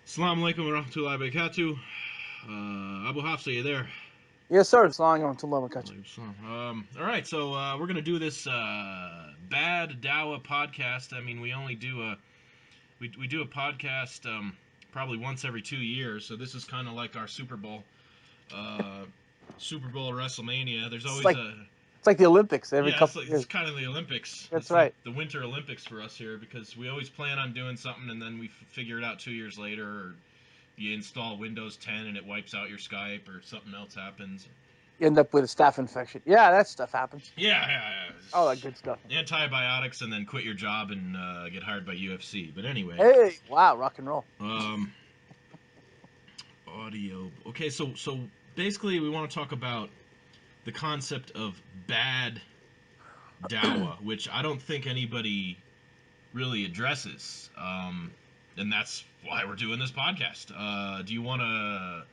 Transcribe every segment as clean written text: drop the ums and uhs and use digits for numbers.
Assalamu alaikum wa rahmatullahi wa barakatuh. Abu Hafsa, you there? Yes, sir. Assalamu alaikum wa rahmatullahi. Alaikum salam. All right, so we're gonna do this bad Dawah podcast. I mean, we do a podcast probably once every 2 years. So this is kind of like our Super Bowl, uh, Super Bowl WrestleMania. There's It's always like a it's like the Olympics every Yeah, it's couple like of it's years. kind of the Olympics. That's It's like right. the Winter Olympics for us here because we always plan on doing something and then we figure it out 2 years later, or you install Windows 10 and it wipes out your Skype, or something else happens. You end up with a staph infection. Yeah, that stuff happens. Yeah. All that good stuff. Antibiotics and then quit your job and get hired by UFC. But anyway, Hey, wow, rock and roll. um, audio. Okay, so basically we want to talk about the concept of bad Dawah, which I don't think anybody really addresses. And that's why we're doing this podcast. Do you want to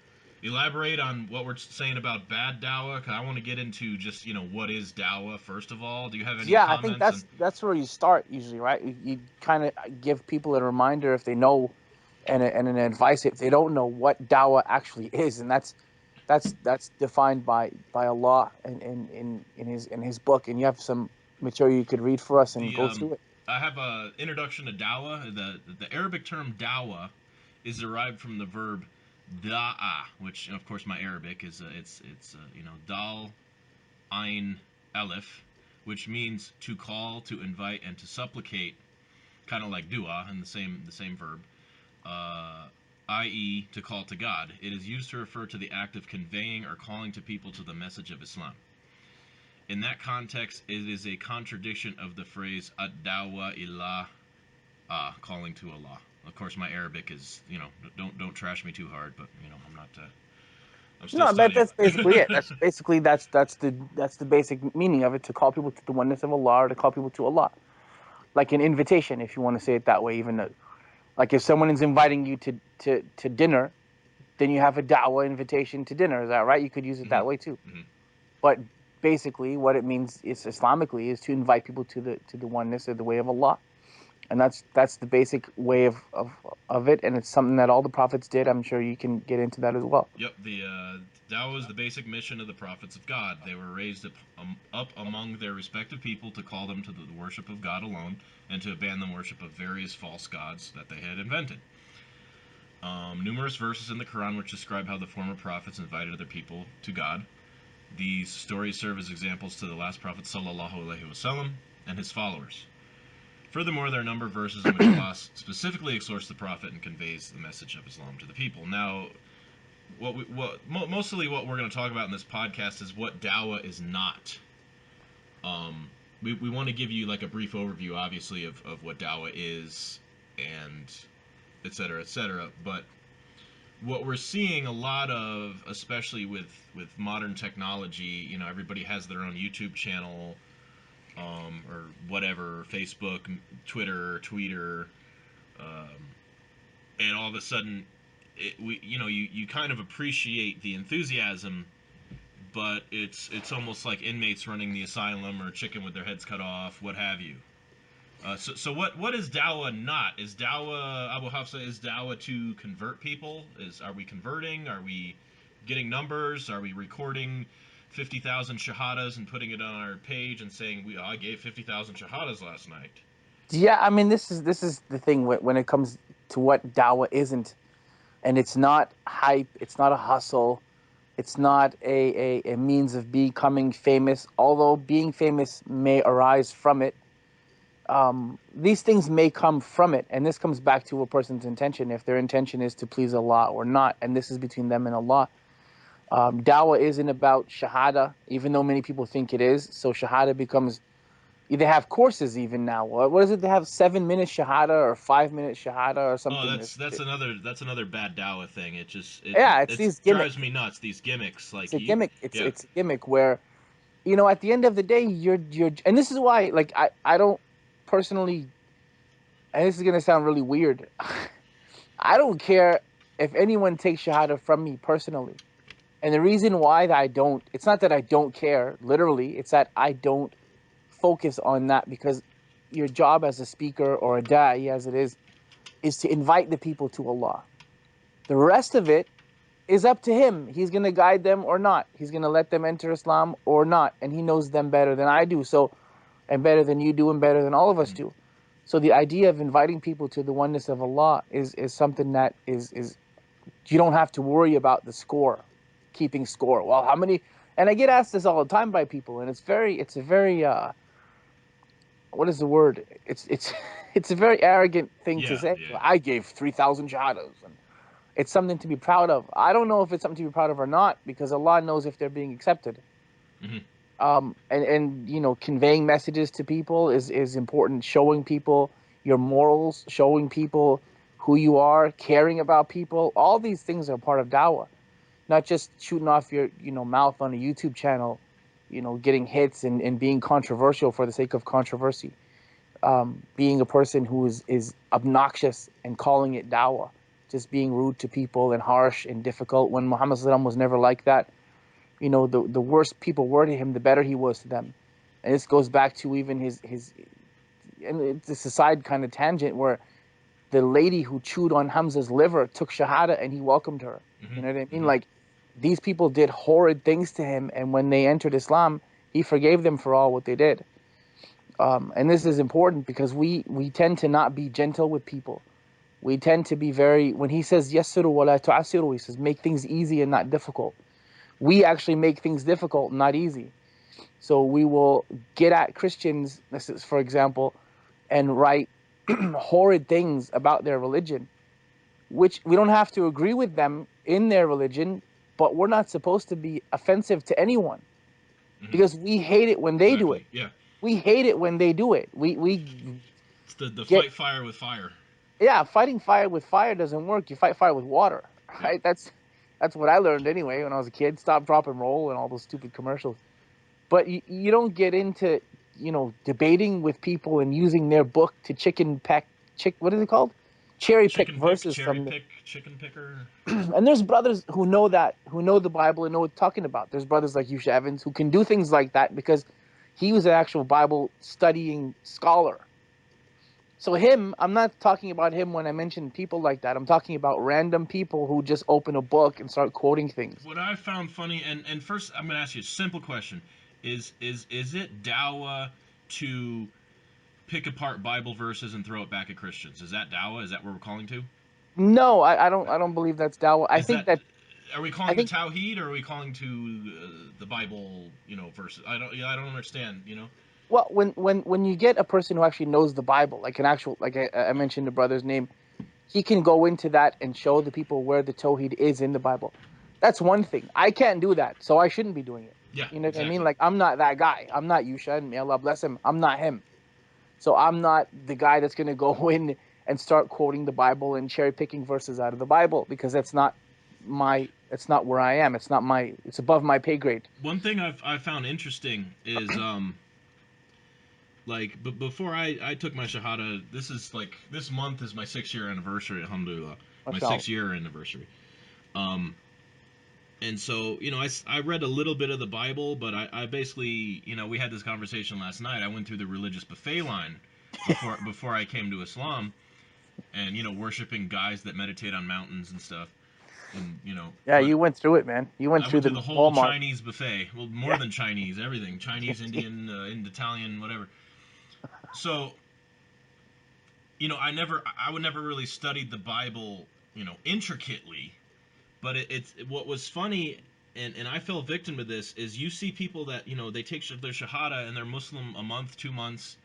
elaborate on what we're saying about bad Dawah? 'Cause I want to get into just what is Dawah first of all. Do you have any Yeah, I think comments? And that's where you start usually, right? You kind of give people a reminder if they know, and an advice if they don't know what dawa actually is, and that's defined by Allah in his book. And you have some material you could read for us and the go through it. I have a introduction to Dawah. The Arabic term Dawah is derived from the verb da'a, which of course my Arabic is dal ein aleph, which means to call, to invite, and to supplicate, kind of like dua, and the same verb, uh, i.e., to call to God. It is used to refer to the act of conveying or calling to people to the message of Islam. In that context, it is a contradiction of the phrase ad-dawa ilah, calling to Allah. Of course, my Arabic is, don't trash me too hard, but I'm not. I'm still No, but studying. that's basically it. That's the basic meaning of it, to call people to the oneness of Allah, or to call people to Allah, like an invitation, if you want to say it that way. Even though, like, if someone is inviting you to dinner, then you have a da'wah invitation to dinner. Is that right? You could use it Hmm. that way too. Hmm. But basically, what it means is Islamically is to invite people to the oneness or the way of Allah, and that's the basic way of it. And it's something that all the prophets did. I'm sure you can get into that as well. Yep, the Dawah is the basic mission of the prophets of God. They were raised up among their respective people to call them to the worship of God alone and to abandon worship of various false gods that they had invented. Numerous verses in the Quran which describe how the former prophets invited other people to God. These stories serve as examples to the last prophet sallallahu alaihi wasallam and his followers. Furthermore, there are a number of verses in which Allah specifically exhorts the prophet and conveys the message of Islam to the people. Now, mostly what we're going to talk about in this podcast is what Dawah is not. Um, we want to give you like a brief overview, obviously, of what Dawah is, and et cetera, et cetera. But what we're seeing a lot of, especially with modern technology, everybody has their own YouTube channel, or whatever, Facebook, Twitter, Tweeter, um, and all of a sudden, you kind of appreciate the enthusiasm, but it's almost like inmates running the asylum or chicken with their heads cut off, what have you. So what is Dawah not? Is Dawah, Abu Hafsa, is Dawah to convert people? Are we converting? Are we getting numbers? Are we recording 50,000 shahadas and putting it on our page and saying I gave 50,000 shahadas last night? Yeah, I mean, this is the thing when it comes to what da'wah isn't, and it's not hype, it's not a hustle, it's not a means of becoming famous. Although being famous may arise from it, these things may come from it, and this comes back to a person's intention. If their intention is to please Allah or not, and this is between them and Allah. Dawah isn't about shahada, even though many people think it is. So shahada becomes, they have courses even now. What is it? They have 7 minute shahada or 5 minute shahada or Oh, something. that's another bad Dawah thing. It just Yeah, it's it these drives gimmicks. me nuts. These gimmicks, It's like a you, gimmick. It's yeah. it's a gimmick where, at the end of the day, you're, and this is why, like, I don't personally, and this is gonna sound really weird. I don't care if anyone takes shahada from me personally. And the reason why that I don't, it's not that I don't care, literally, it's that I don't focus on that, because your job as a speaker or a da'i, as it is to invite the people to Allah. The rest of it is up to him. He's going to guide them or not. He's going to let them enter Islam or not. And he knows them better than I do. So, and better than you do, and better than all of us Mm. do. So the idea of inviting people to the oneness of Allah is something that is you don't have to worry about the score, keeping score. Well, how many? And I get asked this all the time by people, and it's a very what is the word? It's it's a very arrogant thing to Yeah, say. yeah. I gave 3,000 shahadas, and it's something to be proud of. I don't know if it's something to be proud of or not because Allah knows if they're being accepted. Hmm. And you know, conveying messages to people is important. Showing people your morals, showing people who you are, caring about people. All these things are part of dawah, not just shooting off your mouth on a YouTube channel, getting hits and being controversial for the sake of controversy. Being a person who is obnoxious and calling it dawah, just being rude to people and harsh and difficult when Muhammad was never like that. The worse people were to him, the better he was to them. And this goes back to even his and it's a side kind of tangent where the lady who chewed on Hamza's liver took shahada and he welcomed her. Hmm. You know what I mean? Hmm. Like, these people did horrid things to him, and when they entered Islam, he forgave them for all what they did. And this is important because we tend to not be gentle with people. We tend to be very, when he says yassiru wa la tu'assiru, he says make things easy and not difficult. We actually make things difficult and not easy. So we will get at Christians, this is for example, and write horrid things about their religion, which we don't have to agree with them in their religion, but we're not supposed to be offensive to anyone Hmm. because we hate it when they do it. Exactly. Yeah. We hate it when they do it. We It's the get, fight fire with fire. yeah, fighting fire with fire doesn't work. You fight fire with water, Yeah. right? That's what I learned anyway when I was a kid. Stop, drop, and roll, and all those stupid commercials. But you don't get into debating with people and using their book to chicken peck chick. What is it called? Cherry pick Chicken pick, verses cherry from pick, chicken picker. and there's brothers who know that, who know the Bible and know what they're talking about. There's brothers like Yusha Evans who can do things like that because he was an actual Bible studying scholar. So him, I'm not talking about him when I mention people like that. I'm talking about random people who just open a book and start quoting things. What I found funny, and first I'm gonna ask you a simple question: is it dawa to pick apart Bible verses and throw it back at Christians? Is that dawa? Is that what we're calling to? No, I don't believe that's dawah. I Is think that that are we I calling to think Tawheed or are we calling to the Bible? Verses. I don't. Yeah, I don't understand. well, when you get a person who actually knows the Bible, like an actual, like I mentioned the brother's name, he can go into that and show the people where the Tawhid is in the Bible. That's one thing. I can't do that, so I shouldn't be doing it. Yeah, You know what I mean? exactly. Like, I'm not that guy. I'm not Yusha, and may Allah bless him. I'm not him. So I'm not the guy that's going to go in and start quoting the Bible and cherry picking verses out of the Bible because that's not where I am. It's above my pay grade. One thing I've found interesting is like before I took my shahada, this is like this month is my 6 year anniversary. Alhamdulillah, my Mashallah. 6 year anniversary. Um, and so I read a little bit of the Bible, but I basically we had this conversation last night. I went through the religious buffet line before I came to Islam, and worshiping guys that meditate on mountains and stuff, and Yeah, but you went through it, man. You went I through went through the the whole Walmart. Chinese buffet. Well, more Yeah. than Chinese, everything Chinese, Indian, Italian, whatever. So I would never really studied the Bible, intricately. But it's what was funny, and I fell victim to this is you see people that they take their shahada and they're Muslim a month, 2 months,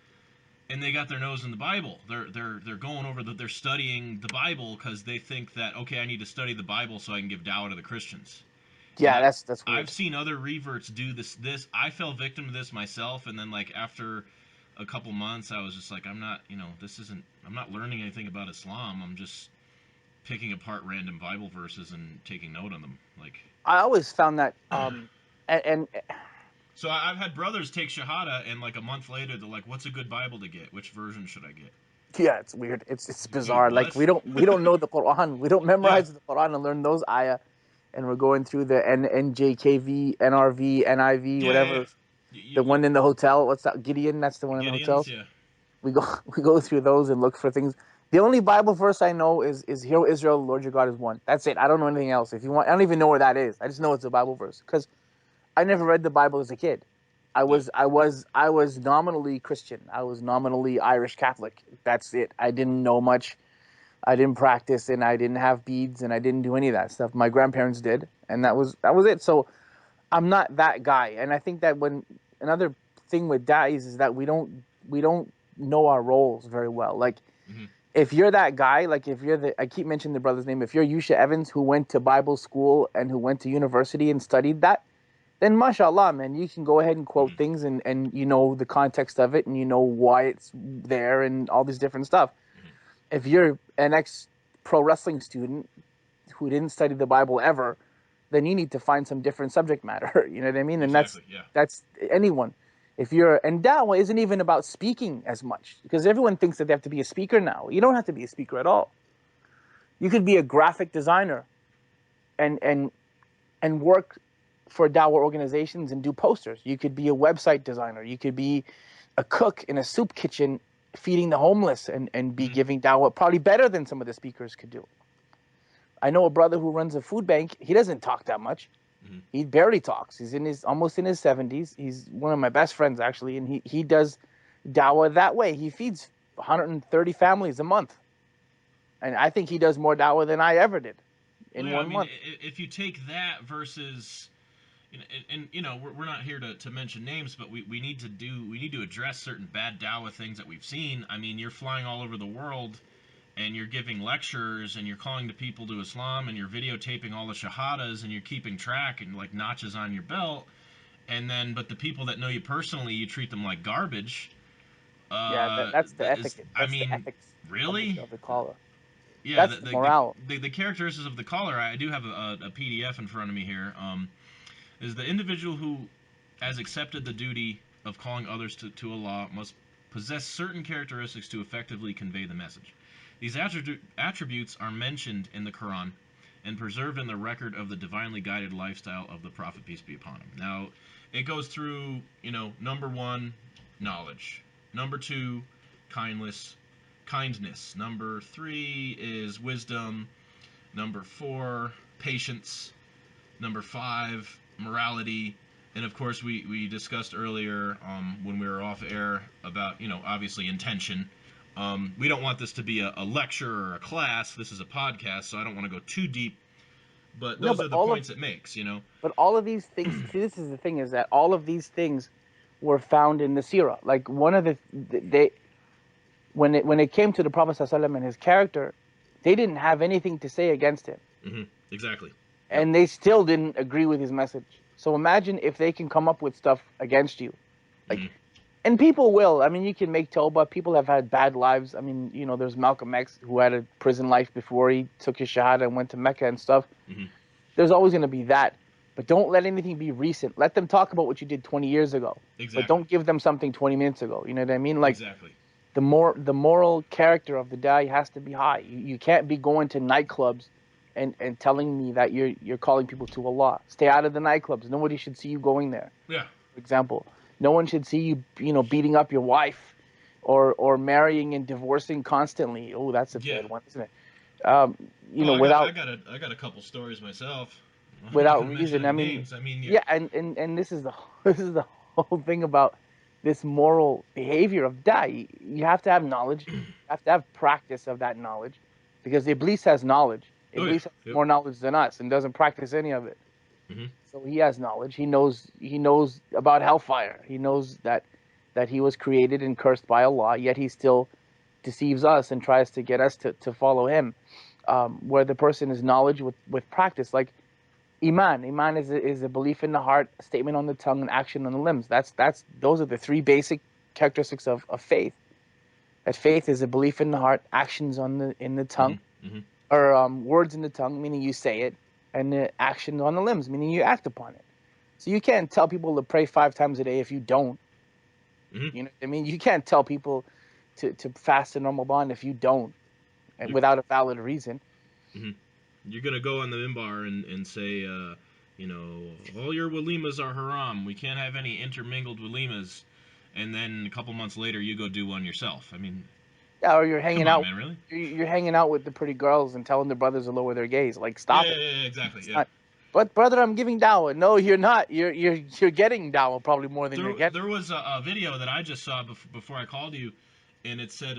and they got their nose in the Bible. They're going over they're studying the Bible because they think that okay, I need to study the Bible so I can give dawah to the Christians. And Yeah, that's I've weird. seen other reverts do this. I fell victim to this myself, and then like after a couple months, I was just like, I'm not, this isn't. I'm not learning anything about Islam. I'm just picking apart random Bible verses and taking note on them. Like, I always found that and so I've had brothers take Shahada, and like a month later, they're like, "What's a good Bible to get? Which version should I get?" yeah, it's weird. It's Dude, bizarre. Like, what? we don't know the Quran. We don't Yeah, memorize the Quran and learn those ayah, and we're going through the NJKV, NRV, NIV, yeah, yeah, yeah. whatever. You, The one in the hotel. What's that? Gideon. That's the the one in the Gideons, hotels. yeah. We go we go through those and look for things. The only Bible verse I know is "Hear, O Israel, the Lord your God is one." That's it. I don't know anything else. If you want, I don't even know where that is. I just know it's a Bible verse because I never read the Bible as a kid. Yeah. I was nominally Christian. I was nominally Irish Catholic. That's it. I didn't know much. I didn't practice, and I didn't have beads, and I didn't do any of that stuff. My grandparents did, and that was it. So I'm not that guy. And I think that when another thing with guys is that we don't know our roles very well. Like Hmm. if you're that guy, like if you're the I keep mentioning the brother's name, if you're Yusha Evans who went to Bible school and who went to university and studied that, then mashallah, man, you can go ahead and quote Hmm. things and you know the context of it and you know why it's there and all this different stuff. Hmm. If you're an ex pro wrestling student who didn't study the Bible ever, then you need to find some different subject matter. You know what I mean? And Exactly. Yeah. that's anyone. If you're and dawah isn't even about speaking as much because everyone thinks that they have to be a speaker now. You don't have to be a speaker at all. You could be a graphic designer and and work for dawah organizations and do posters. You could be a website designer. You could be a cook in a soup kitchen feeding the homeless and be Hmm. giving dawah probably better than some of the speakers could do. I know a brother who runs a food bank. He doesn't talk that much. Hmm. He barely talks. He's in his almost in his 70s. He's one of my best friends actually, and he does dawah that way. He feeds 130 families a month, and I think he does more dawah than I ever did Well, in yeah. I one mean, month. if you take that versus, and you know, we're not here to mention names, but we need to address certain bad Dawa things that we've seen. I mean, you're flying all over the world and you're giving lectures and you're calling the people to Islam and you're videotaping all the shahadas and you're keeping track and like notches on your belt. And then, but the people that know you personally, you treat them like garbage. Yeah, that's the That is, etiquette. I That's the mean, ethics really? of the caller. Yeah, That's the morale. the characteristics of the caller. I do have a PDF in front of me here. Is the individual who has accepted the duty of calling others to Allah must possess certain characteristics to effectively convey the message. These attributes are mentioned in the Quran and preserved in the record of the divinely guided lifestyle of the Prophet, peace be upon him. Now, it goes through, you know, number one, knowledge. Number two, kindness. Kindness. Number three is wisdom. Number four, patience. Number five, morality. And of course, we discussed earlier when we were off air about, you know, obviously intention. We don't want this to be a lecture or a class. This is a podcast, so I don't want to go too deep. But No, those are the points it makes, you know. but all of these things. See, this is the thing: is that all of these things were found in the Sirah. Like one of they when it came to the Prophet ﷺ and his character, they didn't have anything to say against him, Hmm. Exactly. Yep. and they still didn't agree with his message. So imagine if they can come up with stuff against you, Hmm. like, and people will. I mean, you can make tawbah. People have had bad lives. I mean, you know, there's Malcolm X who had a prison life before he took his shahada and went to Mecca and stuff. Hmm. There's always going to be that, but don't let anything be recent. Let them talk about what you did 20 years ago, but Exactly. don't give them something 20 minutes ago. You know what I mean? Like Exactly. the moral character of the guy has to be high. You can't be going to nightclubs and telling me that you're calling people to Allah. Stay out of the nightclubs. Nobody should see you going there. Yeah. For example, no one should see you, you know, beating up your wife or marrying and divorcing constantly. Oh, that's a Yeah. bad one, isn't it? You Oh, know, without I got a couple stories myself. I'm not without gonna mention reason. I any mean, names. I mean, yeah. yeah, and this is the this is the whole thing about this moral behavior of die. You have to have knowledge. You have to have practice of that knowledge, because Iblis has knowledge. Oh yeah. Iblis has Yep. more knowledge than us and doesn't practice any of it. Hmm. So he has knowledge. He knows about hellfire. He knows that he was created and cursed by Allah. Yet he still deceives us and tries to get us to follow him. Where the person is knowledge with practice, like Iman. Iman is a belief in the heart, a statement on the tongue, and action on the limbs. That's those are the three basic characteristics of faith. That faith is a belief in the heart, actions on the in the Hmm. tongue, Hmm. or words in the tongue, meaning you say it, and the actions on the limbs, meaning you act upon it. So you can't tell people to pray 5 times a day if you don't. Hmm. You know what I mean? You can't tell people to fast in Ramadan if you don't, and Yep. without a valid reason. Hmm. You're gonna go on the minbar and say, you know, all your walimas are haram. We can't have any intermingled walimas. And then a couple months later, you go do one yourself. I mean, Yeah, or you're hanging Come on, out. man, really? You're hanging out with the pretty girls and telling their brothers to lower their gaze. Like, Yeah, stop yeah, it. yeah, exactly. It's Yeah. not. But brother, I'm giving dawah. No, you're not. You're getting dawah probably more than you're getting. There was a video that I just saw before I called you, and it said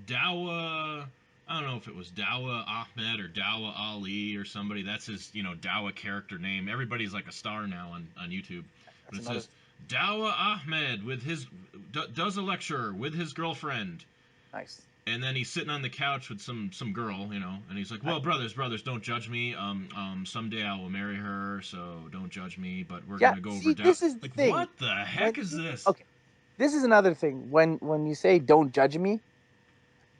Dawa. I don't know if it was Dawa Ahmed or Dawa Ali or somebody. That's his, Dawa character name. Everybody's like a star now on YouTube. But That's it another says Dawa Ahmed with his does a lecture with his girlfriend, nice. and then he's sitting on the couch with some girl, and he's like, Nice. "Well, brothers, don't judge me. Someday I will marry her, so don't judge me. But we're Yeah. gonna go over See, down. this is the Like, thing. what the heck When is this? okay, this is another thing. When you say don't judge me,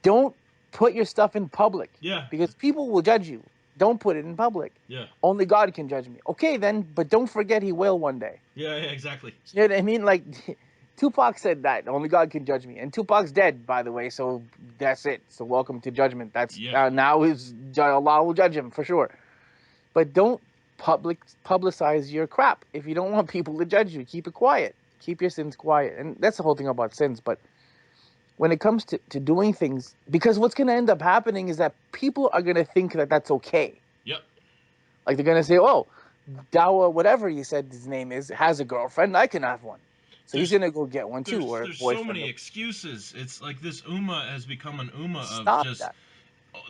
don't put your stuff in public Yeah, because people will judge you. Don't put it in public. yeah, Only God can judge me. Okay, then, but don't forget He will one day. yeah, exactly. You know what I mean? Like Tupac said that only God can judge me, and Tupac's dead, by the way. So that's it. So welcome to judgment. That's Yeah, now is Allah will judge him for sure. But don't publicize your crap if you don't want people to judge you. Keep it quiet. Keep your sins quiet, and that's the whole thing about sins. But when it comes to doing things, because what's going to end up happening is that people are going to think that that's okay. yep. Like they're going to say, "Oh, Dawa, whatever you said his name is, has a girlfriend. I can have one." So he's There's gonna go get one too, or a there's so boyfriend. many excuses. It's like this ummah has become an ummah of Stop just that.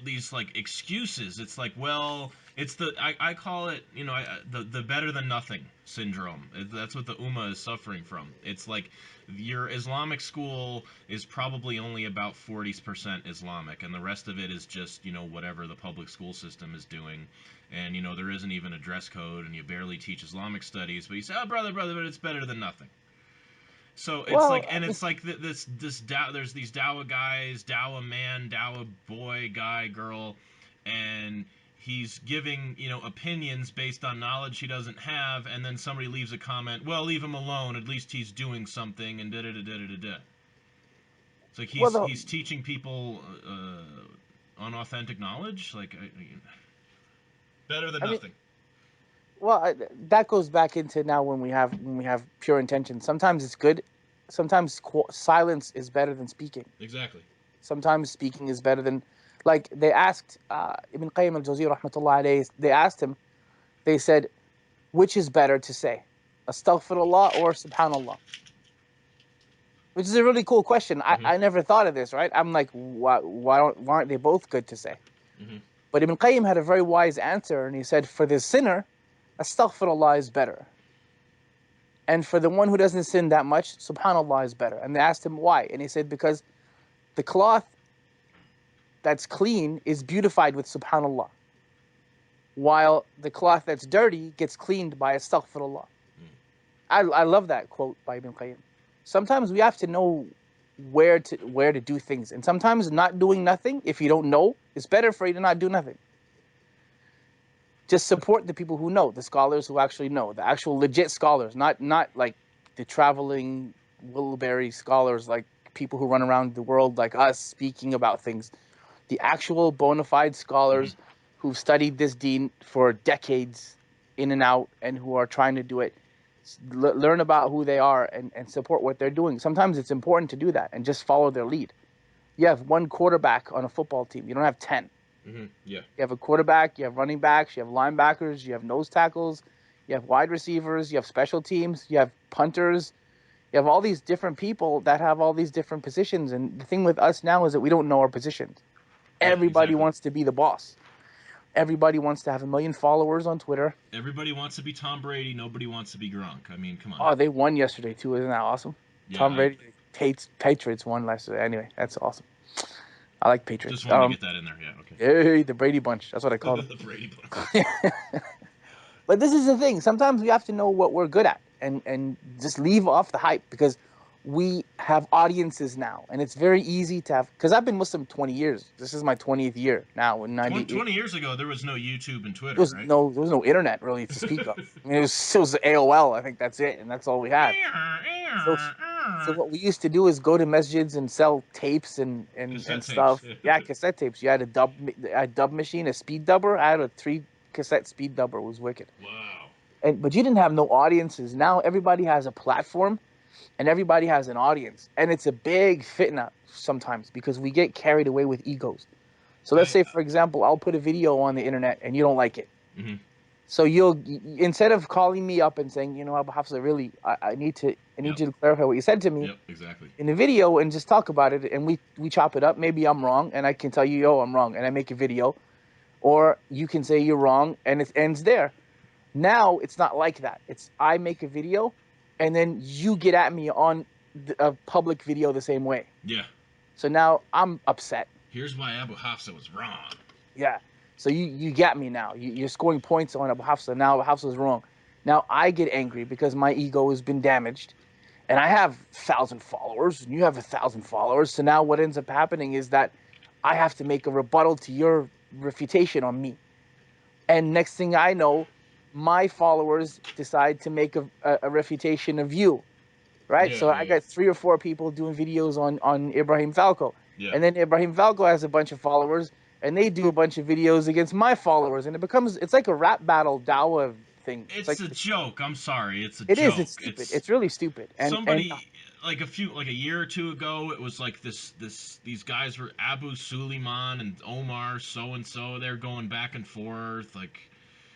these like excuses. It's like, well, it's I call it, the better than nothing syndrome. That's what the ummah is suffering from. It's like your Islamic school is probably only about 40% Islamic, and the rest of it is just whatever the public school system is doing. And there isn't even a dress code, and you barely teach Islamic studies, but you say, oh, brother, but it's better than nothing. So it's like, Well, I and mean, it's like there's these Dawa guys, Dawa man, Dawa boy, guy, girl, and he's giving opinions based on knowledge he doesn't have, and then somebody leaves a comment, well, leave him alone, at least he's doing something, and da da da da da da. It's like well, he's teaching people unauthentic knowledge, like better than I mean, nothing. that goes back into now when we have pure intention. Sometimes it's good. Sometimes silence is better than speaking. Exactly. Sometimes speaking is better than, like they asked Ibn Qayyim al-Jawziyya rahmatullah alayhi. They asked him. They said, which is better to say, Astaghfirullah or Subhanallah? Which is a really cool question. Hmm. I never thought of this, right? I'm like, why aren't they both good to say? Hmm. But Ibn Qayyim had a very wise answer, and he said, for the sinner, Astaghfirullah is better. And for the one who doesn't sin that much, Subhanallah is better. And they asked him why. And he said, because the cloth that's clean is beautified with Subhanallah, while the cloth that's dirty gets cleaned by Astaghfirullah. I love that quote by Ibn Qayyim. Sometimes we have to know where to do things, and sometimes not doing nothing, if you don't know, it's better for you to not do nothing. Just support the people who know, the scholars who actually know, the actual legit scholars, not like the traveling Wilbury scholars, like people who run around the world like us speaking about things. The actual bona fide Hmm. scholars who've studied this deen for decades in and out and who are trying to do it. Learn about who they are and support what they're doing. Sometimes it's important to do that and just follow their lead. You have one quarterback on a football team. You don't have 10. Hmm. Yeah. You have a quarterback, you have running backs, you have linebackers, you have nose tackles, you have wide receivers, you have special teams, you have punters, you have all these different people that have all these different positions. And the thing with us now is that we don't know our positions. Yeah, Everybody exactly. wants to be the boss. Everybody wants to have 1 million followers on Twitter. Everybody wants to be Tom Brady. Nobody wants to be Gronk. I mean, come on. Oh, they won yesterday too. Isn't that awesome? Yeah, Tom I Brady, Patriots won last. Anyway, that's awesome. I like just Patriots. wanted to get that in there. Yeah, okay. Hey, the Brady Bunch. That's what I call them. The Brady Bunch. But this is the thing. Sometimes we have to know what we're good at and just leave off the hype because we have audiences now, and it's very easy to have. Because I've been Muslim 20 years. This is my 20th year now. In 98, 20 years ago, there was no YouTube and there Twitter, was right? no internet really to speak of. I mean, it was AOL. I think that's it, and that's all we had. So what we used to do is go to masjids and sell tapes and Cassette tapes. stuff. Yeah, cassette tapes. You had a dub machine, a speed dubber. I had a 3 cassette speed dubber. It was wicked. Wow. But you didn't have no audiences. Now everybody has a platform, and everybody has an audience, and it's a big fitna sometimes because we get carried away with egos. So let's say, for example, I'll put a video on the internet and you don't like it. Mm-hmm. So you'll, instead of calling me up and saying, Abu Hafsa, really, I need Yep. you to clarify what you said to me Yep. Exactly. in the video and just talk about it, and we chop it up. Maybe I'm wrong and I can tell you, yo, I'm wrong, and I make a video, or you can say you're wrong and it ends there. Now it's not like that. It's I make a video and then you get at me on a public video the same way. Yeah. So now I'm upset. Here's why Abu Hafsa was wrong. Yeah. So you got me now. You're scoring points on Abu Hafsa. Now Abu Hafsa is wrong. Now I get angry because my ego has been damaged, and I have 1,000 followers, and you have 1,000 followers. So now what ends up happening is that I have to make a rebuttal to your refutation on me. And next thing I know, my followers decide to make a refutation of you, right? Yeah. So I Yeah. got 3 or 4 people doing videos on Ibrahim Falco, Yeah. and then Ibrahim Falco has a bunch of followers, and they do a bunch of videos against my followers, and it's like a rap battle Dawah thing. It's It's like a joke. I'm sorry. It's a it is. It's joke. stupid. It's It's really stupid. And somebody like a year or two ago. It was like these guys were Abu Suleiman and Omar so and so. They're going back and forth like,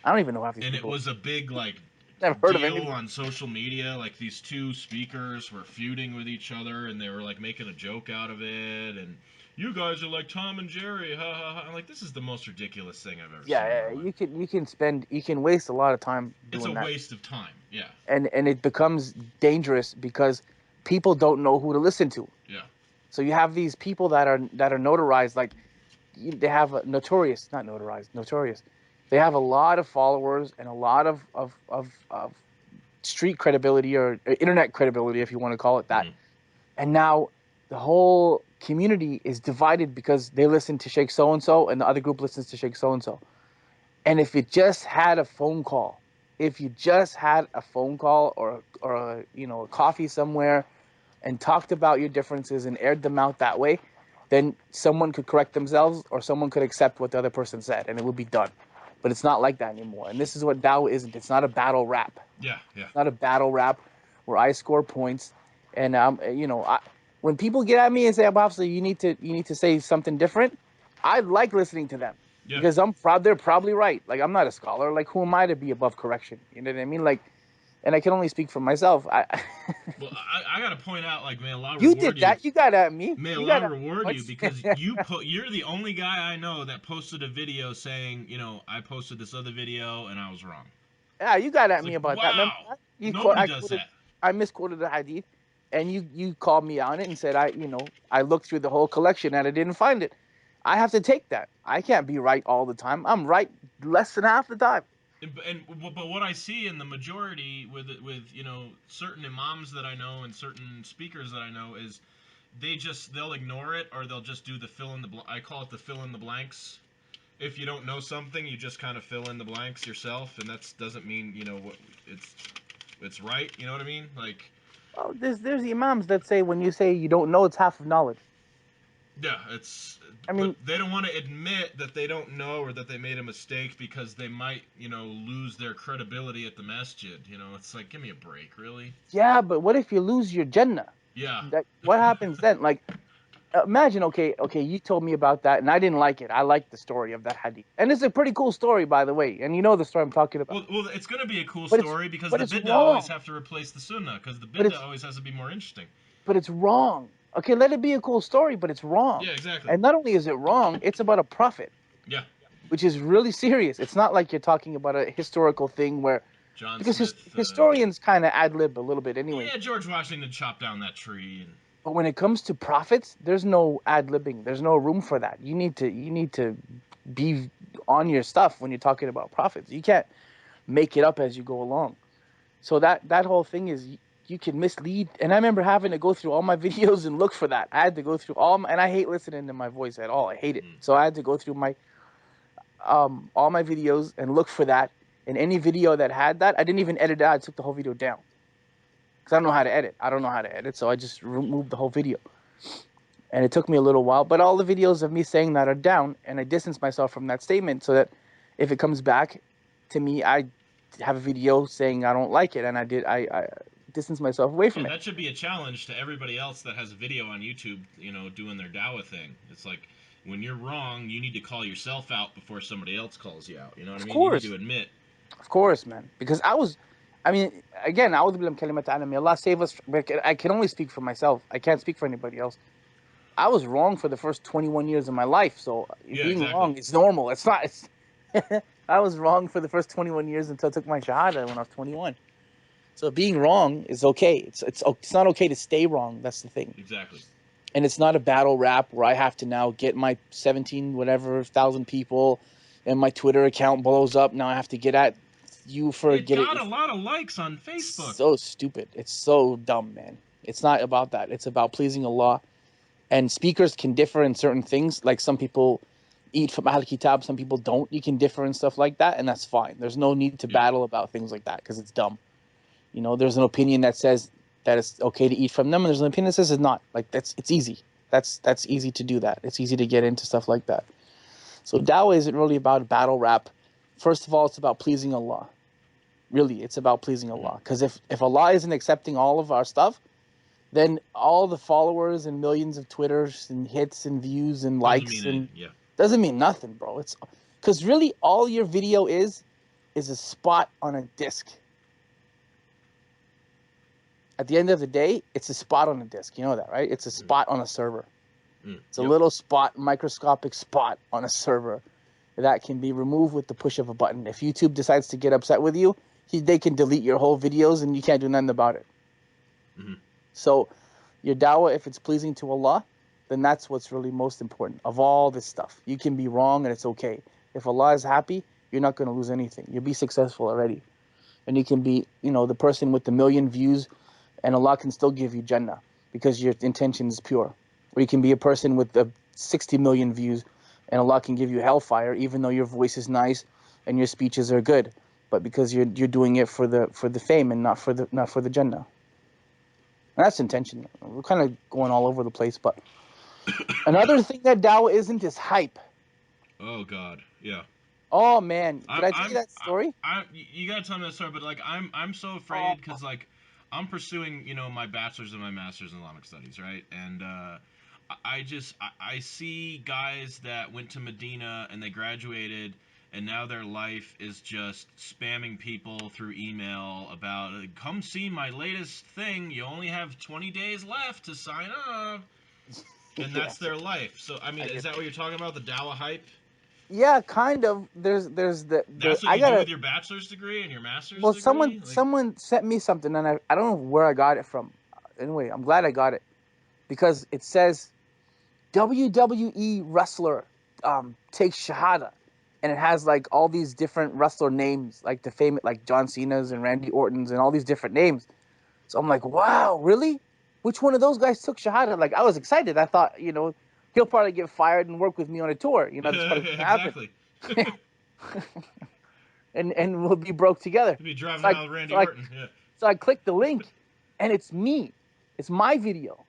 I don't even know half these and it people. was a big like Never heard of any of deal them. on social media. Like these two speakers were feuding with each other, and they were like making a joke out of it. And you guys are like Tom and Jerry, ha ha ha. I'm like, this is the most ridiculous thing I've ever seen in Yeah, my life. you can waste a lot of time It's a doing that, waste of time. Yeah, and it becomes dangerous because people don't know who to listen to. yeah. So you have these people that are notarized, like they have a notorious, not notarized, notorious. They have a lot of followers and a lot of street credibility or internet credibility, if you want to call it that. Mm-hmm. And now the whole community is divided because they listen to Sheikh so and so, and the other group listens to Sheikh so and so. And if you just had a phone call, if you just had a phone call or a coffee somewhere and talked about your differences and aired them out that way, then someone could correct themselves or someone could accept what the other person said and it would be done. But it's not like that anymore. And this is what Dawah isn't. It's not a battle rap. Yeah, yeah. It's not a battle rap where I score points. And when people get at me and say, "Obviously, you need to say something different," I like listening to them Yeah. because I'm proud. They're probably right. Like I'm not a scholar. Like who am I to be above correction? You know what I mean? Like, and I can only speak for myself. Well, I gotta point out, like, may Allah You reward did you. that. You got at me. May You got Allah at me reward you once. because you're the only guy I know that posted a video saying, I posted this other video and I was wrong. Yeah, you got at It's me like, about that. Remember wow, that? nobody does that. I misquoted the hadith, and you called me on it and said I looked through the whole collection and I didn't find it. I have to take that. I can't be right all the time. I'm right less than half the time. But what I see in the majority with certain imams that I know and certain speakers that I know is they'll ignore it or they'll just do the fill in the I call it the fill in the blanks. If you don't know something, you just kind of fill in the blanks yourself, and that doesn't mean what it's it's right. You know what I mean? Like, Well, there's the imams that say when you say you don't know, it's half of knowledge. yeah, it's I but mean, they don't want to admit that they don't know or that they made a mistake because they might lose their credibility at the masjid. It's like, give me a break, really? yeah, but what if you lose your Jannah? Yeah, What happens then? Like, imagine, okay, you told me about that, and I didn't like it. I liked the story of that hadith, and it's a pretty cool story, by the way. And you know the story I'm talking about. well, it's gonna be a cool But it's story because but the it's bid'ah always wrong. have to replace the sunnah because the But bid'ah it's always has to be more interesting. but it's wrong. Okay, let it be a cool story, but it's wrong. Yeah, exactly. And not only is it wrong, it's about a prophet, Yeah, which is really serious. It's not like you're talking about a historical thing where John because Smith. historians kind of ad lib a little bit, anyways. Yeah, George Washington chopped down that tree, and But when it comes to prophets, there's no ad libbing. There's no room for that. You need to be on your stuff when you're talking about prophets. You can't make it up as you go along. So that whole thing is you can mislead. And I remember having to go through all my videos and look for that. I had to go through and I hate listening to my voice at all. I hate it. So I had to go through my all my videos and look for that. And any video that had that, I didn't even edit it out. I took the whole video down because I don't know how to edit. I don't know how to edit, so I just removed the whole video. And it took me a little while, but all the videos of me saying that are down, and I distance myself from that statement so that if it comes back to me, I have a video saying I don't like it, and I did. distance myself away from Yeah, it. that should be a challenge to everybody else that has a video on YouTube, doing their Dawah thing. It's like, when you're wrong, you need to call yourself out before somebody else calls you out. You know what I Of mean? You need to course, admit. of course, man. Because I mean, again, I would may Allah save us. I can only speak for myself. I can't speak for anybody else. I was wrong for the first 21 years of my life, so Yeah, being exactly. wrong is normal. It's not. It's I was wrong for the first 21 years until I took my shahada when I was 21. So being wrong is okay. It's not okay to stay wrong. That's the thing. Exactly. And it's not a battle rap where I have to now get my 17 whatever thousand people and my Twitter account blows up. Now I have to get at you for It getting got a lot of likes on Facebook. so stupid. It's so dumb, man. It's not about that. It's about pleasing Allah. And speakers can differ in certain things. Like some people eat from Ahl Kitab, some people don't. You can differ and stuff like that, and that's fine. There's no need to Yeah. battle about things like that because it's dumb. There's an opinion that says that it's okay to eat from them, and there's an opinion that says it's not. Like it's easy. That's easy to do that. It's easy to get into stuff like that. So Dawah isn't really about a battle rap. First of all, it's about pleasing Allah. Really, it's about pleasing Mm-hmm. Allah. Because if Allah isn't accepting all of our stuff, then all the followers and millions of Twitters and hits and views and Doesn't mean likes and anything. Yeah. doesn't mean nothing, bro. It's because really all your video is a spot on a disc. At the end of the day, it's a spot on a disc. You know that, right? It's a spot on a server. It's a Yep. little spot, microscopic spot on a server that can be removed with the push of a button. If YouTube decides to get upset with you, they can delete your whole videos and you can't do nothing about it. Mm-hmm. So your dawah, if it's pleasing to Allah, then that's what's really most important of all this stuff. You can be wrong and it's okay. If Allah is happy, you're not going to lose anything. You'll be successful already. And you can be, the person with the million views and Allah can still give you Jannah because your intention is pure. Or you can be a person with the 60 million views and Allah can give you hellfire even though your voice is nice and your speeches are good, but because you're doing it for the fame and not for the Jannah. And that's intention. We're kind of going all over the place, but another thing that Dawah isn't is hype. Oh God. Yeah. Oh man, did I tell you I'm that story? you gotta tell me that story, but like I'm so Oh, afraid because like I'm pursuing my bachelor's and my master's in Islamic studies, right? And I see guys that went to Medina and they graduated and now their life is just spamming people through email about come see my latest thing. You only have 20 days left to sign up, and yeah, that's their life. So I mean, I is get that that. what you're talking about? The Dawah hype? Yeah, kind of. There's the That's what I you do gotta. with your bachelor's degree and your master's Well, degree? Like, someone sent me something, and I don't know where I got it from. Anyway, I'm glad I got it because it says WWE wrestler takes shahada, and it has like all these different wrestler names, like the famous like John Cena's and Randy Orton's and all these different names. So I'm like, wow, really? Which one of those guys took shahada? Like I was excited. I thought, he'll probably get fired and work with me on a tour. That's probably what's gonna happen, exactly. and we'll be broke together. You'd be driving So I around with Randy so I Orton. Yeah. so I clicked the link, and it's me. It's my video,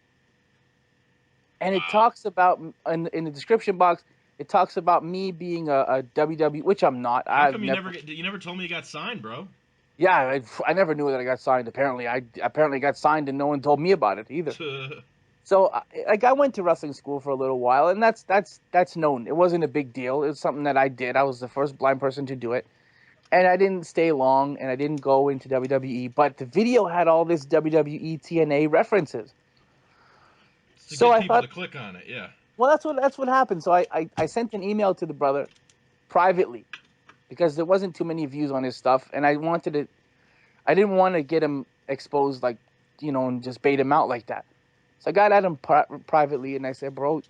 and it Wow. talks about in the description box. It talks about me being a WWE, which I'm not. How I've come never. you never told me you got signed, bro? Yeah, I never knew that I got signed. Apparently, I apparently got signed, and no one told me about it either. So, like, I went to wrestling school for a little while, and that's known. It wasn't a big deal. It was something that I did. I was the first blind person to do it, and I didn't stay long, and I didn't go into WWE. But the video had all this WWE TNA references, To so get I people thought, to click on it, yeah. well, that's what happened. So I sent an email to the brother privately because there wasn't too many views on his stuff, and I didn't want to get him exposed, like, and just bait him out like that. So I got at him privately, and I said, bro,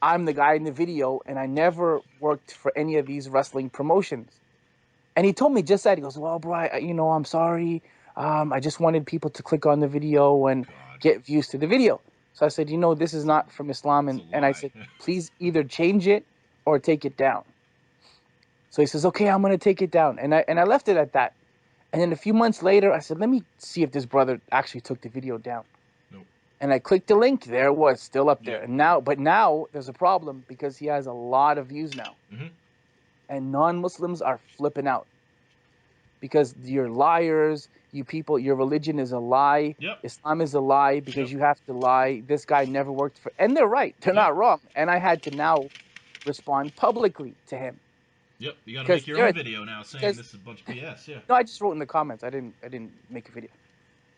I'm the guy in the video, and I never worked for any of these wrestling promotions. And he told me just that. He goes, well, bro, I'm sorry. I just wanted people to click on the video and God. get views to the video. So I said, this is not from Islam. It's a And I lie. said, please either change it or take it down. So he says, okay, I'm going to take it down. And I left it at that. And then a few months later, I said, let me see if this brother actually took the video down. Nope. And I clicked the link. There it was, still up there. Yep. And now there's a problem because he has a lot of views now, Mm-hmm. and non-Muslims are flipping out. because you're liars. You people, your religion is a lie. Yep. Islam is a lie because Yep. you have to lie. This guy never worked for, and they're right. They're Yep. not wrong. And I had to now respond publicly to him Yep. You got to because make your they're own video now saying because this is a bunch of BS. Yeah. no, I just wrote in the comments. I didn't make a video.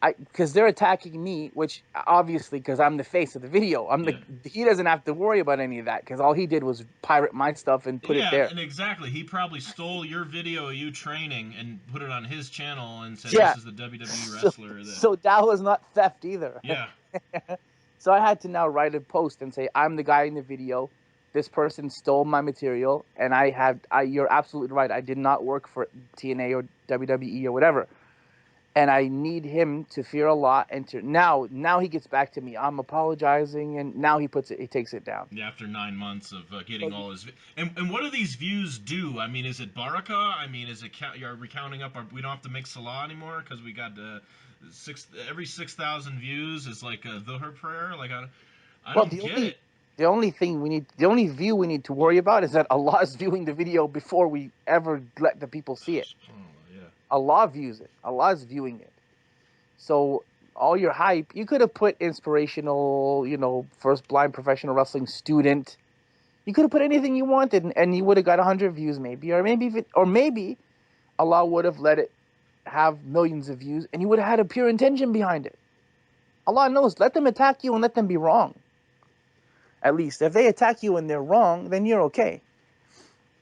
I because they're attacking me, which obviously because I'm the face of the video. Yeah. He doesn't have to worry about any of that because all he did was pirate my stuff and put it Yeah, there. and exactly. He probably stole your video of you training and put it on his channel and said, Yeah. "This is the WWE So wrestler that." so that was not theft either. Yeah. So I had to now write a post and say I'm the guy in the video. This person stole my material, and you're absolutely right. I did not work for TNA or WWE or whatever. And I need him to fear Allah and to now he gets back to me. I'm apologizing, and now he takes it down. Yeah, after 9 months of getting So all his, and what do these views do? I mean, is it baraka? I mean, is it are we counting up? We don't have to make salah anymore because we got every 6,000 views is like a dhuhr prayer. Like I well, don't get it. the only view we need to worry about is that Allah is viewing the video before we ever let the people see it. SubhanAllah, yeah. Allah views it. Allah is viewing it. So all your hype, you could have put inspirational, first blind professional wrestling student. You could have put anything you wanted, and you would have got 100 views, maybe, or maybe Allah would have let it have millions of views, and you would have had a pure intention behind it. Allah knows. Let them attack you and let them be wrong. At least if they attack you and they're wrong, then you're okay.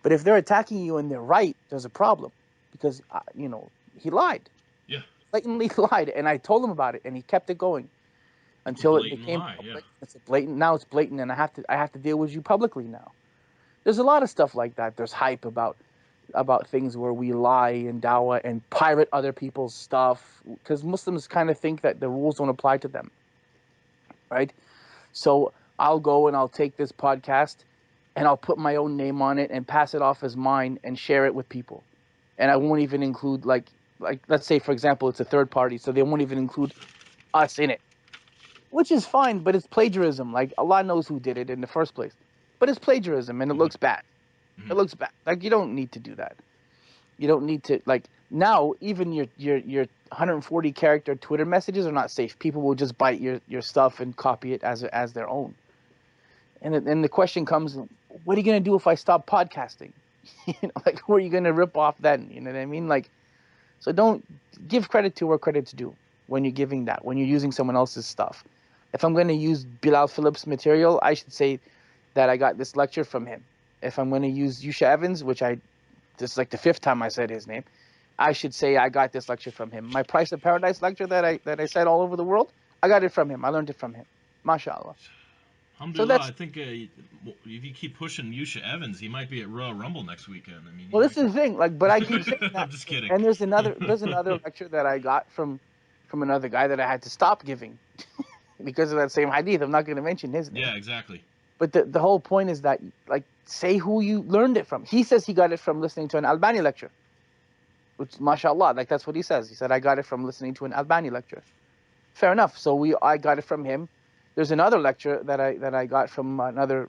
But if they're attacking you and they're right, there's a problem because he lied, Yeah, blatantly lied, and I told him about it, and he kept it going it's a until it blatant became lie. Yeah. public. It's a blatant. Now it's blatant, and I have to deal with you publicly now. There's a lot of stuff like that. There's hype about things where we lie in dawah and pirate other people's stuff because Muslims kind of think that the rules don't apply to them, right? So I'll go and I'll take this podcast and I'll put my own name on it and pass it off as mine and share it with people. And I won't even include like let's say for example it's a third party, so they won't even include us in it, which is fine, but it's plagiarism. Like Allah knows who did it in the first place, but it's plagiarism and it Hmm. looks bad. Hmm. It looks bad. Like you don't need to do that. You don't need to like now even your 140 character Twitter messages are not safe. People will just bite your stuff and copy it as their own. And then the question comes, what are you gonna do if I stop podcasting? Like who are you gonna rip off then? You know what I mean? Like so don't give credit to where credit's due when you're giving that, when you're using someone else's stuff. If I'm gonna use Bilal Phillips material, I should say that I got this lecture from him. If I'm gonna use Yusha Evans, which this is like the fifth time I said his name, I should say I got this lecture from him. My Price of Paradise lecture that I said all over the world, I got it from him. I learned it from him. MashaAllah. So Alhamdulillah, I that's think if you keep pushing Yusha Evans, he might be at Royal Rumble next weekend. I mean, he well, this might. is the thing. Like, but I keep saying I'm that. just kidding. And there's another lecture that I got from another guy that I had to stop giving because of that same hadith. I'm not going to mention his name. Yeah, exactly. But the whole point is that like say who you learned it from. He says he got it from listening to an Albani lecture, which mashallah, like that's what he says. He said I got it from listening to an Albani lecture. Fair enough. So I got it from him. There's another lecture that I got from another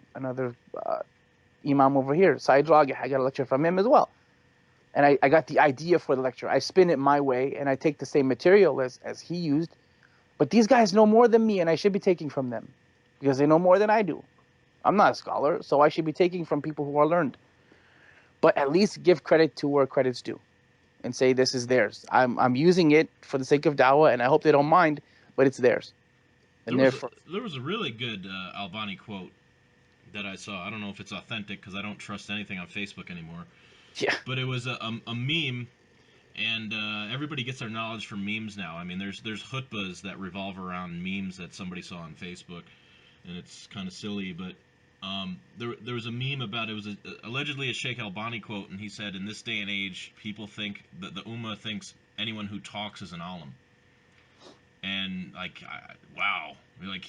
imam over here, Said Ragih. I got a lecture from him as well. And I got the idea for the lecture. I spin it my way and I take the same material as he used. But these guys know more than me and I should be taking from them because they know more than I do. I'm not a scholar, so I should be taking from people who are learned. But at least give credit to where credit's due and say this is theirs. I'm using it for the sake of dawah and I hope they don't mind, but it's theirs. There And was a therefore, there was a really good Albani quote that I saw. I don't know if it's authentic because I don't trust anything on Facebook anymore. yeah. But it was a meme, and everybody gets their knowledge from memes now. I mean, there's khutbas that revolve around memes that somebody saw on Facebook, and it's kind of silly. But there was a meme about it was allegedly a Sheikh Albani quote, and he said, "In this day and age, people think that the Ummah thinks anyone who talks is an alim." And like, wow, like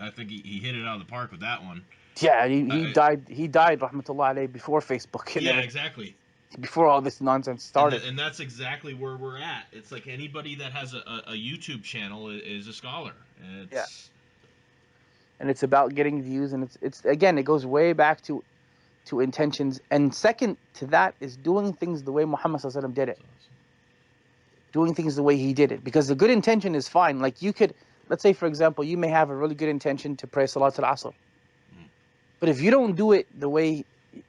I think he hit it out of the park with that one. Yeah, he I, died rahmatullah alayhi before Facebook and yeah, everything, exactly. before all this nonsense And started. and that's exactly where we're at. It's like anybody that has a YouTube channel is a scholar. Yeah. It's And it's about getting views and it's again it goes way back to to intentions, and second to that is doing things the way Muhammad sallallahu alaihi wasallam did it. Doing things the way he did it, because the good intention is fine. Like you could, let's say for example, you may have a really good intention to pray Salat al-Asr, but if you don't do it the way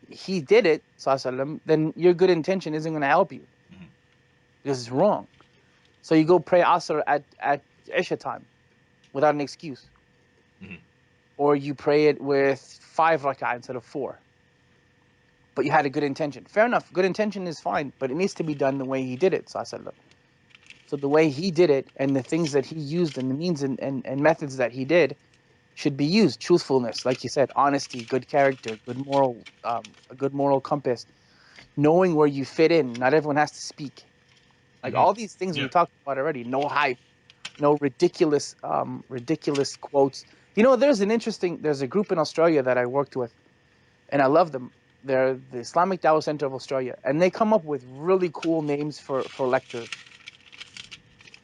he did it, sallallahu alaihi wasallam, then your good intention isn't going to help you because it's wrong. So you go pray Asr at Isha time without an excuse, or you pray it with 5 rak'ah instead of 4, but you had a good intention. Fair enough, good intention is fine, but it needs to be done the way he did it, sallallahu alaihi wasallam. So the way he did it and the things that he used and the means and methods that he did should be used. Truthfulness, like you said, honesty, good character, a good moral compass, knowing where you fit in. Not everyone has to speak. Like all these things Yeah. we talked about already. No hype, no ridiculous quotes. You know, there's a group in Australia that I worked with, and I love them. They're the Islamic Dawah Center of Australia, and they come up with really cool names for lectures,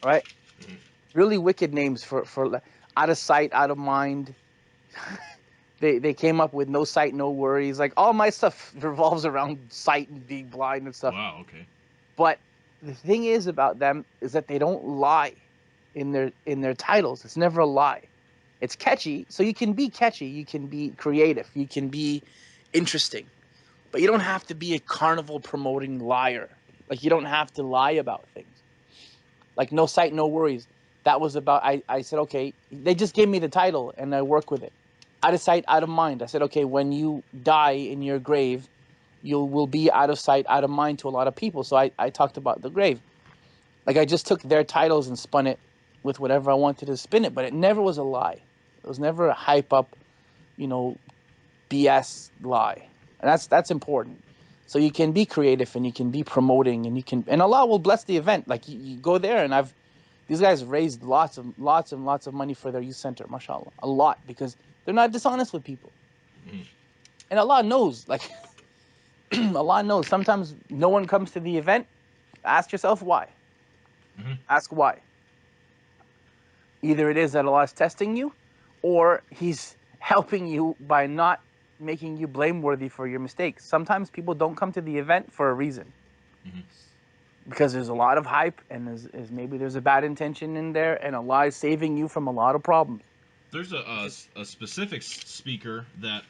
right? Really wicked names for out of sight, out of mind. They came up with no sight, no worries. Like all my stuff revolves around sight and being blind and stuff. Wow. Okay. But the thing is about them is that they don't lie in their titles. It's never a lie. It's catchy, so you can be catchy, you can be creative, you can be interesting, but you don't have to be a carnival promoting liar. Like you don't have to lie about things. Like no sight, no worries. That was about. I said okay. They just gave me the title and I work with it. Out of sight, out of mind. I said okay. When you die in your grave, you will be out of sight, out of mind to a lot of people. So I talked about the grave. Like I just took their titles and spun it with whatever I wanted to spin it, but it never was a lie. It was never a hype up, you know, BS lie. And that's important. So you can be creative and you can be promoting and Allah will bless the event. Like you go there and these guys raised lots of money for their youth center, mashallah. A lot because they're not dishonest with people. And Allah knows, like Allah knows. Sometimes no one comes to the event. Ask yourself why. Ask why. Either it is that Allah is testing you, or He's helping you by not making you blameworthy for your mistakes. Sometimes people don't come to the event for a reason. Because there's a lot of hype and maybe there's a bad intention in there, and Allah is saving you from a lot of problems. There's a specific speaker that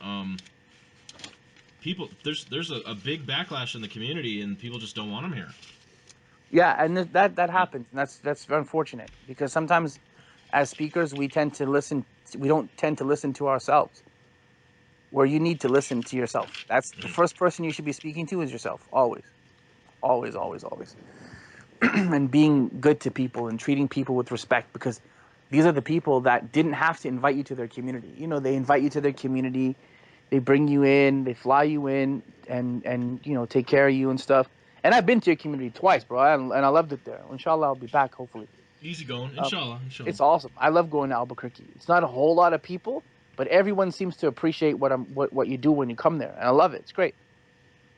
people there's a big backlash in the community and people just don't want him here. Yeah, and that happens, and that's unfortunate because sometimes as speakers we tend to listen. We don't tend to listen to ourselves. Where you need to listen to yourself. That's the first person you should be speaking to is yourself. Always, always, always, always. And being good to people and treating people with respect because these are the people that didn't have to invite you to their community. You know, they invite you to their community, they bring you in, they fly you in, and you know take care of you and stuff. And I've been to your community twice, bro, and I loved it there. Inshallah, I'll be back hopefully. Easy going, Um, inshallah, inshallah. it's awesome. I love going to Albuquerque. It's not a whole lot of people, but everyone seems to appreciate what you do when you come there, and I love it. It's great.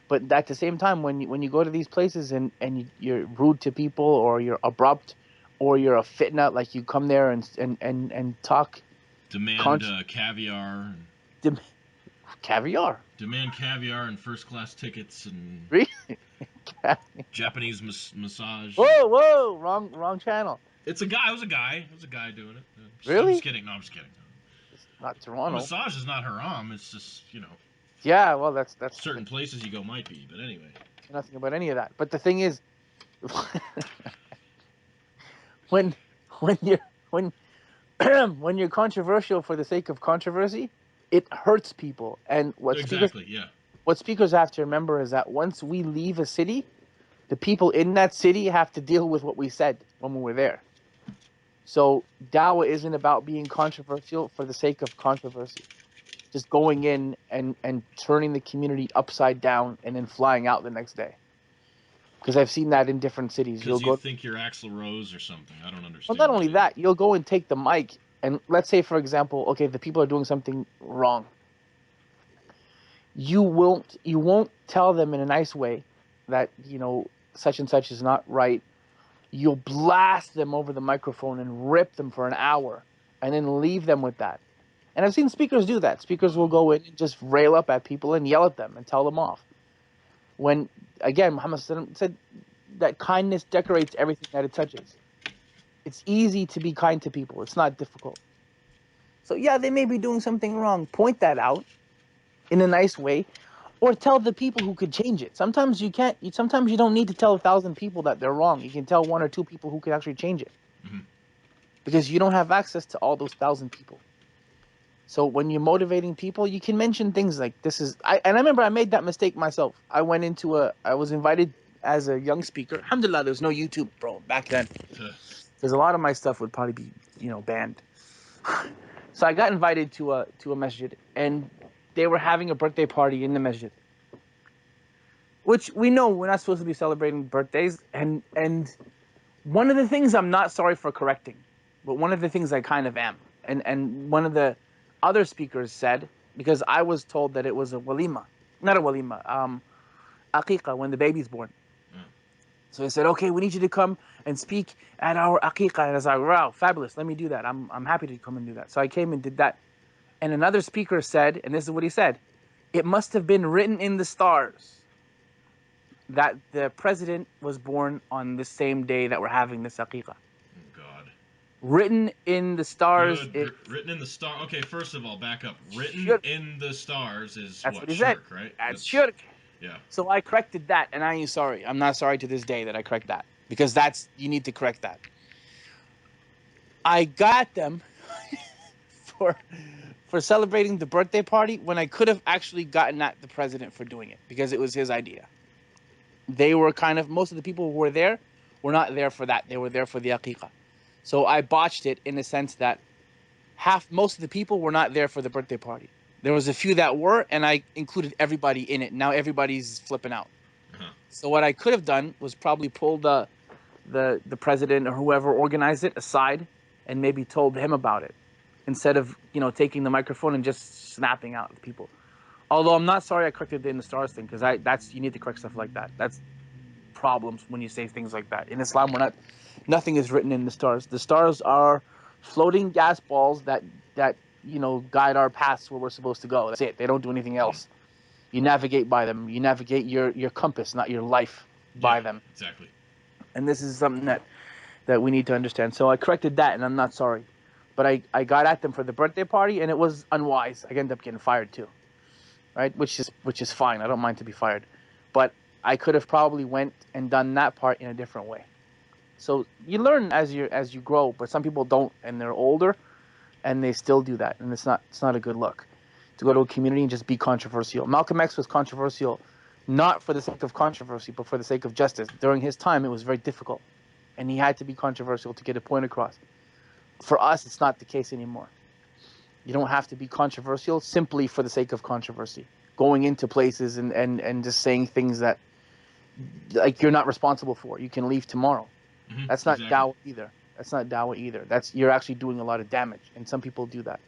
But at the same time, when you go to these places and you're rude to people or you're abrupt or you're a fitna, like you come there and talk Demand con- caviar, dem- caviar. demand caviar and first class tickets and Really? Japanese massage. Whoa, wrong channel. It's a guy. It was a guy. It was a guy doing it. I'm just Really? kidding. No, I'm just kidding. It's not A Toronto. massage is not haram. It's just Yeah, well, that's certain places you go might be. But anyway, nothing about any of that. But the thing is, when when you're when when you're controversial for the sake of controversy, it hurts people. And exactly. Yeah. what speakers have to remember is that once we leave a city, the people in that city have to deal with what we said when we were there. So dawah isn't about being controversial for the sake of controversy. Just going in and turning the community upside down and then flying out the next day. Because I've seen that in different cities. You'll Because you go. think you're Axl Rose or something. I don't Well, not understand. only But yeah. that, you'll go and take the mic, and let's say, for example, okay, the people are doing something wrong. You won't tell them in a nice way that such and such is not right. You'll blast them over the microphone and rip them for an hour, and then leave them with that. And I've seen speakers do that. Speakers will go in and just rail up at people and yell at them and tell them off. When, again, Muhammad said that kindness decorates everything that it touches. It's easy to be kind to people. It's not difficult. So yeah, they may be doing something wrong. Point that out in a nice way, or tell the people who could change it. Sometimes you can't. Sometimes you don't need to tell 1,000 people that they're wrong. You can tell 1 or 2 people who could actually change it, because you don't have access to all those 1,000 people. So when you're motivating people, you can mention things like this is. And I remember I made that mistake myself. I was invited as a young speaker. Alhamdulillah, there was no YouTube, bro, back then, because a lot of my stuff would probably be, banned. So I got invited to a masjid, and they were having a birthday party in the masjid, which we know we're not supposed to be celebrating birthdays. And one of the things I'm not sorry for correcting, but one of the things I kind of am, and one of the other speakers said, because I was told that it was a walima, not a walima, aqiqah, when the baby's born. So he said, okay, we need you to come and speak at our aqiqah. And I was like, wow, fabulous, let me do that. I'm happy to come and do that. So I came and did that. And another speaker said, and this is what he said, it must have been written in the stars that the president was born on the same day that we're having this aqiqah. Oh God. Written in the stars. Written in the star. Okay, first of all, back up. Written Shirk. in the stars is That's what? what he said. Shirk, right? That's shirk. Yeah. So I corrected that, and I ain't sorry. I'm not sorry to this day that I correct that, because you need to correct that. I got them for celebrating the birthday party when I could have actually gotten at the president for doing it, because it was his idea. They were most of the people who were there were not there for that. They were there for the aqiqah. So I botched it in the sense that most of the people were not there for the birthday party. There was a few that were, and I included everybody in it. Now everybody's flipping out. Uh-huh. So what I could have done was probably pull the president or whoever organized it aside and maybe told him about it, instead of taking the microphone and just snapping out at people. Although I'm not sorry I corrected the in the stars thing, because you need to correct stuff like that. That's problems when you say things like that. In Islam, nothing is written in the stars. The stars are floating gas balls that guide our paths where we're supposed to go. That's it. They don't do anything else. You navigate by them. You navigate your compass, not your life, by them. Exactly. And this is something that we need to understand. So I corrected that, and I'm not sorry. But I got at them for the birthday party, and it was unwise. I ended up getting fired too, right? Which is fine. I don't mind to be fired, but I could have probably went and done that part in a different way. So you learn as you grow, but some people don't, and they're older, and they still do that, and it's not a good look to go to a community and just be controversial. Malcolm X was controversial, not for the sake of controversy, but for the sake of justice. During his time, it was very difficult, and he had to be controversial to get a point across. For us, it's not the case anymore. You don't have to be controversial simply for the sake of controversy. Going into places and just saying things that like you're not responsible for. You can leave tomorrow. That's not Exactly. Dawah either. That's not Dawah either. You're actually doing a lot of damage, and some people do that.